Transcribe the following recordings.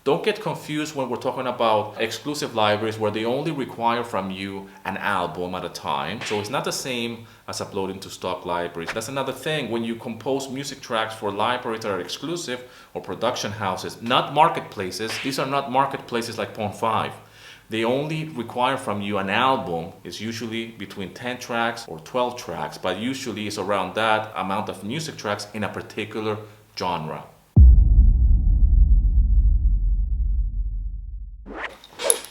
Don't get confused when we're talking about exclusive libraries where they only require from you an album at a time. So it's not the same as uploading to stock libraries. That's another thing. When you compose music tracks for libraries that are exclusive or production houses, not marketplaces. These are not marketplaces like Pond5. They only require from you an album. It's usually between 10 tracks or 12 tracks, but usually it's around that amount of music tracks in a particular genre.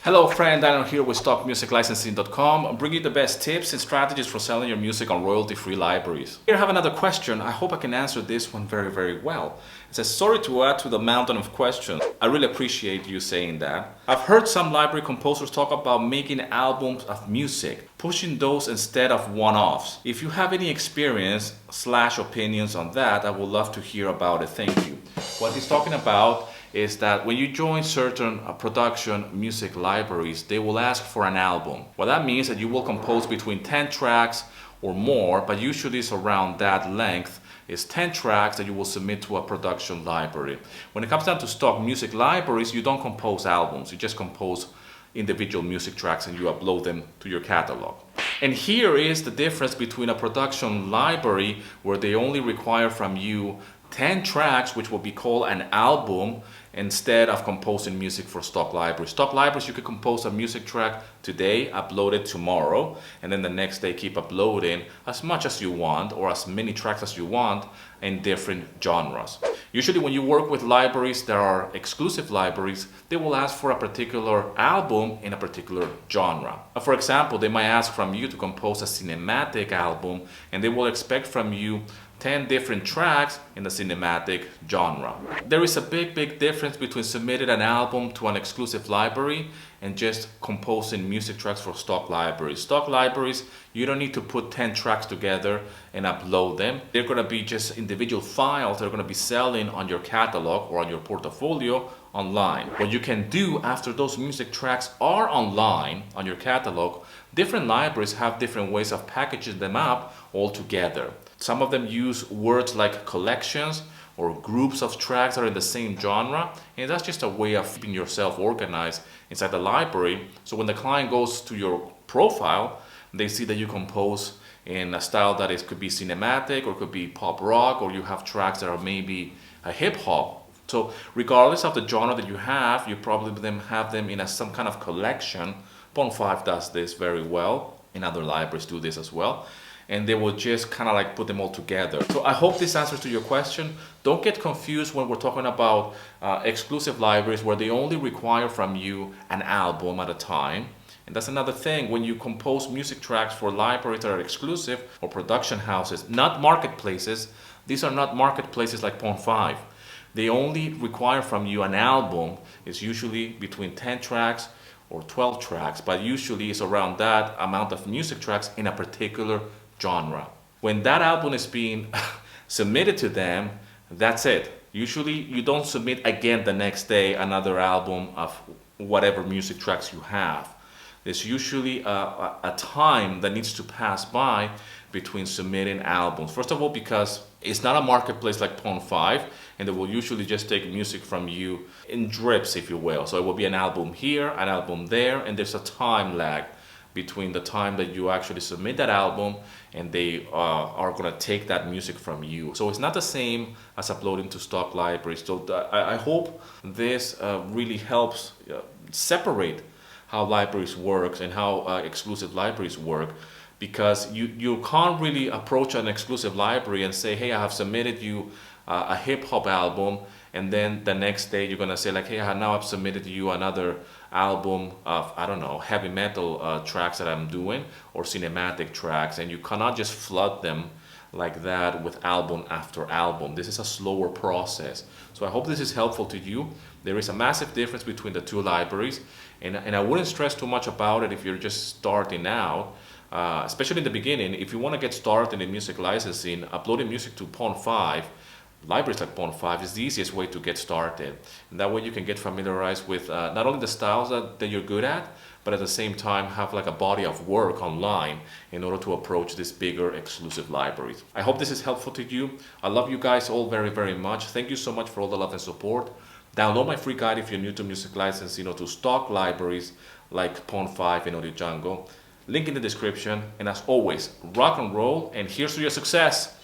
Hello friend, Daniel here with StockMusicLicensing.com, bringing you the best tips and strategies for selling your music on royalty-free libraries. Here I have another question. I hope I can answer this one very well. It says, sorry to add to the mountain of questions. I really appreciate you saying that. I've heard some library composers talk about making albums of music, pushing those instead of one-offs. If you have any experience / opinions on that, I would love to hear about it. Thank you. What he's talking about is that when you join certain production music libraries, they will ask for an album. Well, that means that you will compose between 10 tracks or more, but usually it's around that length. It's 10 tracks that you will submit to a production library. When it comes down to stock music libraries, you don't compose albums. You just compose individual music tracks and you upload them to your catalog. And here is the difference between a production library where they only require from you 10 tracks, which will be called an album, instead of composing music for stock libraries. Stock libraries, you could compose a music track today, upload it tomorrow, and then the next day keep uploading as much as you want or as many tracks as you want in different genres. Usually when you work with libraries that are exclusive libraries, they will ask for a particular album in a particular genre. For example, they might ask from you to compose a cinematic album, and they will expect from you 10 different tracks in the cinematic genre. There is a big difference between submitting an album to an exclusive library and just composing music tracks for stock libraries. Stock libraries, you don't need to put 10 tracks together and upload them. They're going to be just individual files that are going to be selling on your catalog or on your portfolio online. What you can do after those music tracks are online on your catalog, different libraries have different ways of packaging them up all together. Some of them use words like collections or groups of tracks that are in the same genre, and that's just a way of keeping yourself organized inside the library. So when the client goes to your profile, they see that you compose in a style that could be cinematic or could be pop rock, or you have tracks that are maybe a hip hop. So regardless of the genre that you have, you probably have them in some kind of collection. Pond5 does this very well, and other libraries do this as well. And they will just kind of like put them all together. So I hope this answers to your question. Don't get confused when we're talking about exclusive libraries where they only require from you an album at a time. And that's another thing. When you compose music tracks for libraries that are exclusive or production houses, not marketplaces. These are not marketplaces like Pond5. They only require from you an album. It's usually between 10 tracks or 12 tracks, but usually it's around that amount of music tracks in a particular genre. When that album is being submitted to them, that's it. Usually you don't submit again the next day another album of whatever music tracks you have. There's usually a time that needs to pass by between submitting albums. First of all, because it's not a marketplace like Pond5, and they will usually just take music from you in drips, if you will. So it will be an album here, an album there, and there's a time lag between the time that you actually submit that album and they are going to take that music from you. So it's not the same as uploading to stock libraries. So I hope this really helps separate how libraries work and how exclusive libraries work, because you can't really approach an exclusive library and say, hey, I have submitted you a hip hop album, and then the next day you're gonna say like, hey, now I've submitted to you another album of, I don't know, heavy metal tracks that I'm doing, or cinematic tracks, and you cannot just flood them like that with album after album. This is a slower process. So I hope this is helpful to you. There is a massive difference between the two libraries, and I wouldn't stress too much about it if you're just starting out. Especially in the beginning, if you want to get started in music licensing, uploading music to Pond5, libraries like Pond5 is the easiest way to get started. And that way you can get familiarized with not only the styles that you're good at, but at the same time have like a body of work online in order to approach these bigger exclusive libraries. I hope this is helpful to you. I love you guys all very, very much. Thank you so much for all the love and support. Download my free guide if you're new to music licensing or to stock libraries like Pond5 and Audio Jungle. Link in the description. And as always, rock and roll, and here's to your success.